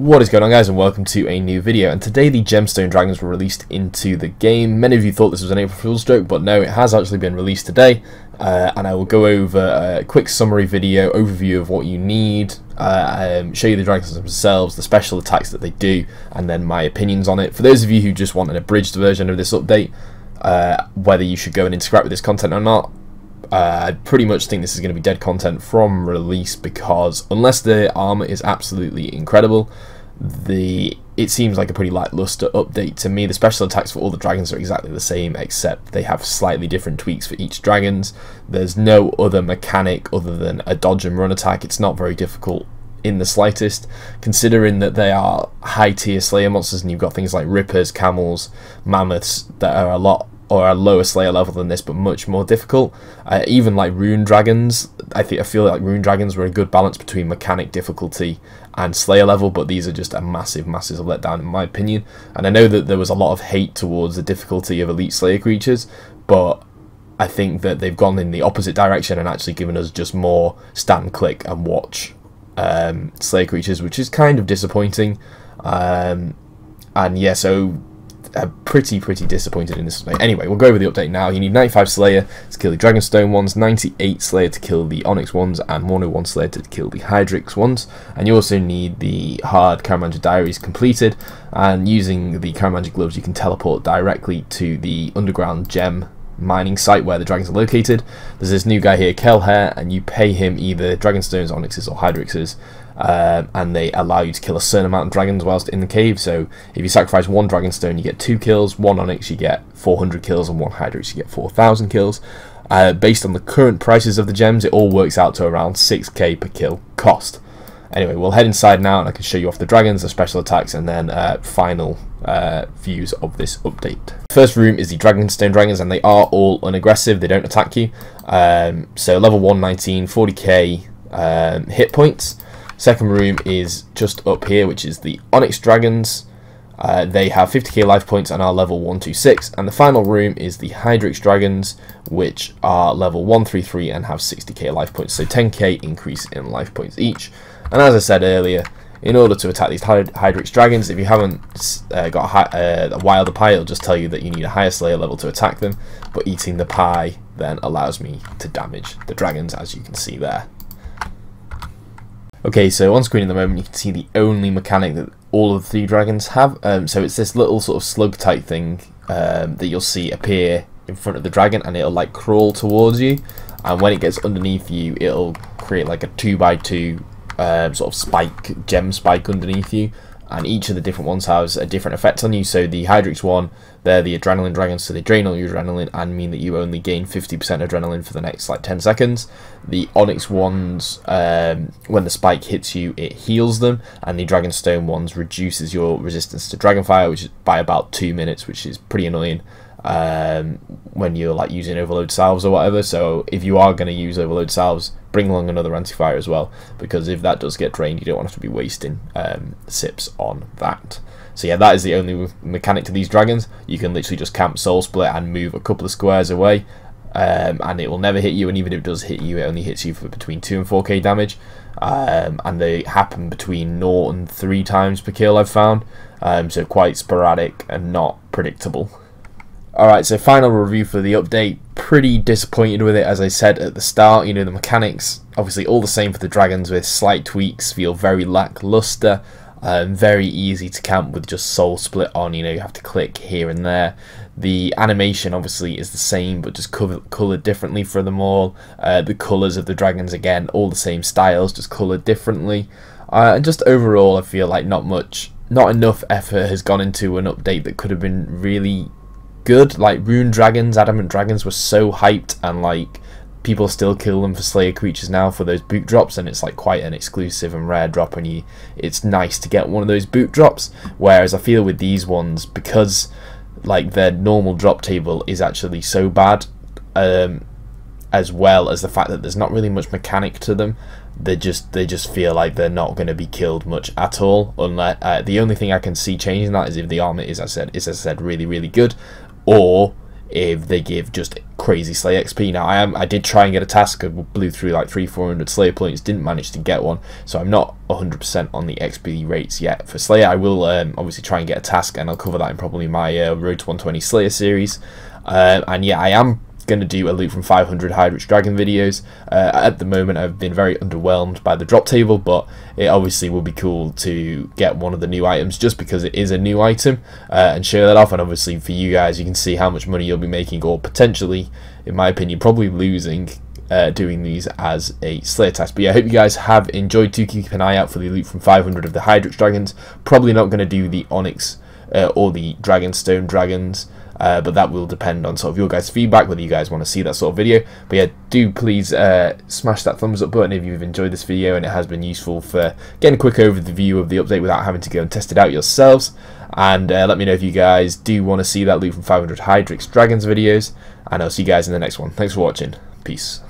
What is going on, guys, and welcome to a new video. And today the Gemstone Dragons were released into the game. Many of you thought this was an April Fool's joke, but no, it has actually been released today. And I will go over a quick summary video, overview of what you need, show you the dragons themselves, the special attacks that they do, and then my opinions on it. For those of you who just want an abridged version of this update, whether you should go and interact with this content or not, I pretty much think this is going to be dead content from release, because unless the armor is absolutely incredible, it seems like a pretty lackluster update to me. The special attacks for all the dragons are exactly the same, except they have slightly different tweaks for each dragons. There's no other mechanic other than a dodge and run attack. It's not very difficult in the slightest, considering that they are high tier Slayer monsters, and you've got things like Rippers, Camels, Mammoths that are a lower Slayer level than this, but much more difficult. Even like Rune Dragons, I feel like Rune Dragons were a good balance between mechanic difficulty and Slayer level, but these are just a massive letdown in my opinion. And I know that there was a lot of hate towards the difficulty of Elite Slayer creatures, but I think that they've gone in the opposite direction and actually given us just more stand, click and watch Slayer creatures, which is kind of disappointing. And yeah, so pretty disappointed in this update. Anyway, we'll go over the update now. You need 95 Slayer to kill the Dragonstone ones, 98 Slayer to kill the Onyx ones, and 101 Slayer to kill the Hydrix ones. And you also need the hard Karamancer Diaries completed, and using the Karamancer Gloves you can teleport directly to the underground gem mining site where the dragons are located. There's this new guy here, Kelhair, and you pay him either Dragonstones, Onyxes or Hydrixes, and they allow you to kill a certain amount of dragons whilst in the cave. So if you sacrifice one Dragonstone you get 2 kills, 1 Onyx you get 400 kills, and 1 Hydrix you get 4,000 kills. Based on the current prices of the gems, it all works out to around 6k per kill cost. Anyway, we'll head inside now and I can show you off the dragons, the special attacks, and then final views of this update. First room is the Dragonstone Dragons, and they are all unaggressive, they don't attack you. So level 119, 40k hit points. Second room is just up here, which is the Onyx Dragons. They have 50k life points and are level 126. And the final room is the Hydrix Dragons, which are level 133 and have 60k life points. So 10k increase in life points each. And as I said earlier, in order to attack these Hydrix Dragons, if you haven't got a Wilder Pie, it'll just tell you that you need a higher Slayer level to attack them. But eating the pie then allows me to damage the dragons, as you can see there. Okay, so on screen at the moment you can see the only mechanic that all of the 3 dragons have. So it's this little sort of slug type thing that you'll see appear in front of the dragon, and it'll like crawl towards you, and when it gets underneath you it'll create like a 2x2 sort of spike, gem spike underneath you, and each of the different ones has a different effect on you. So the Hydrix one, they're the adrenaline dragons, so they drain all your adrenaline and mean that you only gain 50% adrenaline for the next like 10 seconds. The Onyx ones, when the spike hits you, it heals them, and the Dragonstone ones reduces your resistance to Dragonfire, which is by about 2 minutes, which is pretty annoying when you're like using overload salves or whatever. So if you are going to use overload salves, bring along another anti-fire as well, because if that does get drained you don't want to be wasting sips on that. So yeah, that is the only mechanic to these dragons. You can literally just camp Soul Split and move a couple of squares away, and it will never hit you, and even if it does hit you, it only hits you for between 2 and 4k damage, and they happen between 0 and 3 times per kill I've found, so quite sporadic and not predictable. Alright, so final review for the update. Pretty disappointed with it, as I said at the start. You know, the mechanics, obviously all the same for the dragons with slight tweaks, feel very lackluster. Very easy to camp with just Soul Split on, you know, you have to click here and there. The animation obviously is the same, but just coloured differently for them all. The colours of the dragons, again, all the same styles, just coloured differently. And just overall, I feel like not enough effort has gone into an update that could have been really good. Like Rune Dragons, Adamant Dragons were so hyped, and like people still kill them for Slayer creatures now for those boot drops, and it's like quite an exclusive and rare drop, and it's nice to get one of those boot drops. Whereas I feel with these ones, because like their normal drop table is actually so bad, as well as the fact that there's not really much mechanic to them, they just feel like they're not going to be killed much at all. Unless the only thing I can see changing that is if the armor is, as I said, really good, or if they give just crazy Slayer XP. Now I did try and get a task, I blew through like 300-400 Slayer points, didn't manage to get one, so I'm not 100% on the XP rates yet for Slayer. I will obviously try and get a task, and I'll cover that in probably my Road to 120 Slayer series. And yeah, I am going to do a loot from 500 Hydrix Dragon videos. At the moment I've been very underwhelmed by the drop table, but it obviously will be cool to get one of the new items just because it is a new item, and show that off. And obviously for you guys, you can see how much money you'll be making, or potentially, in my opinion, probably losing doing these as a Slayer task. But yeah, I hope you guys have enjoyed. Do keep an eye out for the loot from 500 of the Hydrix Dragons. Probably not going to do the Onyx or the Dragonstone Dragons, but that will depend on sort of your guys' feedback, whether you guys want to see that sort of video. But yeah, do please smash that thumbs up button if you've enjoyed this video and it has been useful for getting a quick overview of the update without having to go and test it out yourselves. And let me know if you guys do want to see that loot from 500 Hydrix Dragons videos, and I'll see you guys in the next one. Thanks for watching. Peace.